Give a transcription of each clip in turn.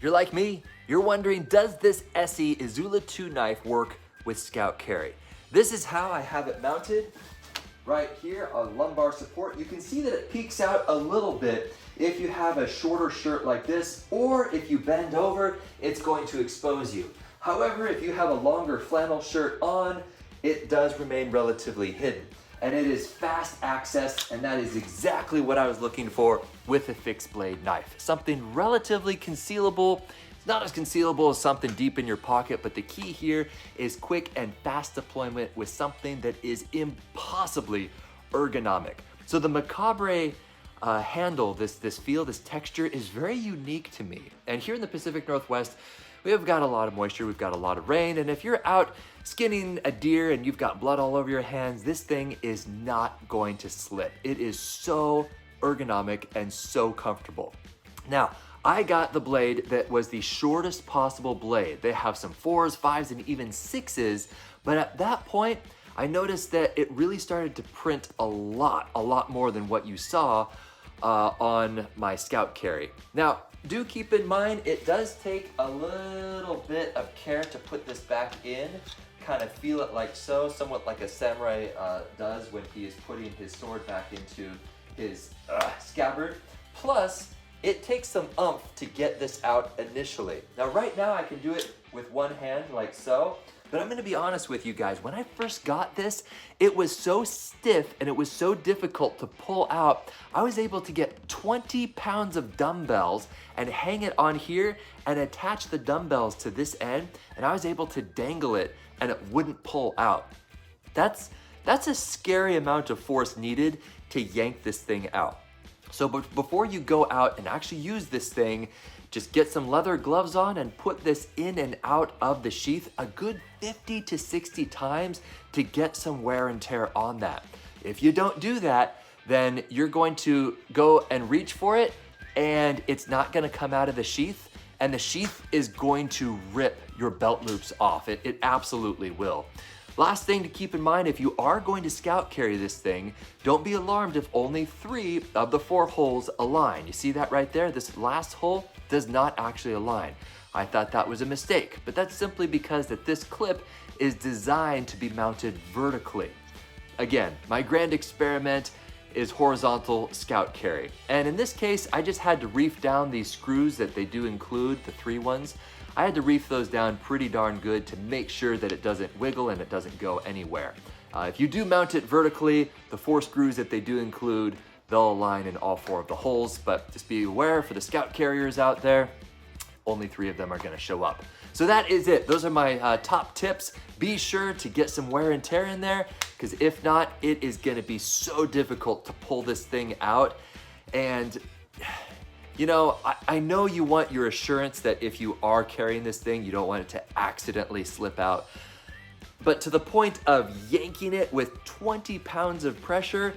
You're like me, you're wondering, does this ESEE Izula-II knife work with Scout Carry? This is how I have it mounted right here on lumbar support. You can see that it peeks out a little bit if you have a shorter shirt like this, or if you bend over, it's going to expose you. However, if you have a longer flannel shirt on, it does remain relatively hidden. And it is fast access, and that is exactly what I was looking for with a fixed blade knife. Something relatively concealable. It's not as concealable as something deep in your pocket, but the key here is quick and fast deployment with something that is impossibly ergonomic. So the macabre handle, this feel, this texture is very unique to me. And here in the Pacific Northwest, we have got a lot of moisture, we've got a lot of rain, and if you're out skinning a deer and you've got blood all over your hands, this thing is not going to slip. It is so ergonomic and so comfortable. Now, I got the blade that was the shortest possible blade. They have some 4s, 5s, and even 6s, but at that point, I noticed that it really started to print a lot more than what you saw on my Scout Carry. Now, do keep in mind, it does take a little bit of care to put this back in. Kind of feel it like so, somewhat like a samurai does when he is putting his sword back into his scabbard. Plus, it takes some oomph to get this out initially. Now, right now, I can do it with one hand like so, but I'm gonna be honest with you guys, when I first got this, it was so stiff and it was so difficult to pull out. I was able to get 20 pounds of dumbbells and hang it on here and attach the dumbbells to this end, and I was able to dangle it and it wouldn't pull out. That's a scary amount of force needed to yank this thing out. So before you go out and actually use this thing, just get some leather gloves on and put this in and out of the sheath a good 50 to 60 times to get some wear and tear on that. If you don't do that, then you're going to go and reach for it and it's not gonna come out of the sheath, and the sheath is going to rip your belt loops off. It absolutely will. Last thing to keep in mind, if you are going to Scout Carry this thing, don't be alarmed if only 3 of the 4 holes align. You see that right there? This last hole does not actually align. I thought that was a mistake, but that's simply because that this clip is designed to be mounted vertically. Again, my grand experiment is horizontal Scout Carry. And in this case, I just had to reef down these screws that they do include, the 3 ones. I had to reef those down pretty darn good to make sure that it doesn't wiggle and it doesn't go anywhere. If you do mount it vertically, the 4 screws that they do include, they'll align in all 4 of the holes, but just be aware for the Scout Carriers out there, only 3 of them are gonna show up. So that is it. Those are my top tips. Be sure to get some wear and tear in there, because if not, it is gonna be so difficult to pull this thing out. And you know, I know you want your assurance that if you are carrying this thing, you don't want it to accidentally slip out. But to the point of yanking it with 20 pounds of pressure,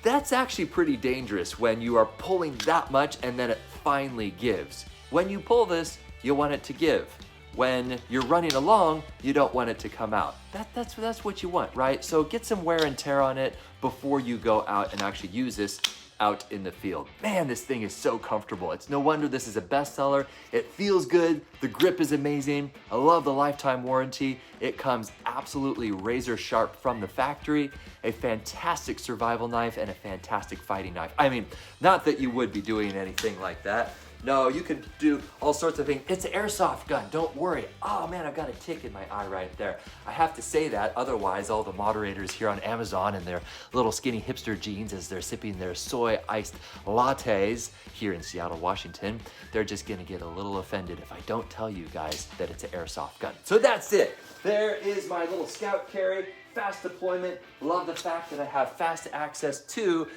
that's actually pretty dangerous when you are pulling that much and then it finally gives. When you pull this, you want it to give. When you're running along, you don't want it to come out. That's what you want, right? So get some wear and tear on it before you go out and actually use this out in the field. Man, this thing is so comfortable. It's no wonder this is a bestseller. It feels good. The grip is amazing. I love the lifetime warranty. It comes absolutely razor sharp from the factory. A fantastic survival knife and a fantastic fighting knife. I mean, not that you would be doing anything like that. No, you can do all sorts of things. It's an airsoft gun, don't worry. Oh man, I've got a tick in my eye right there. I have to say that, otherwise all the moderators here on Amazon in their little skinny hipster jeans as they're sipping their soy iced lattes here in Seattle, Washington, they're just gonna get a little offended if I don't tell you guys that it's an airsoft gun. So that's it. There is my little Scout Carry, fast deployment. Love the fact that I have fast access to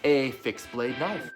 a fixed blade knife.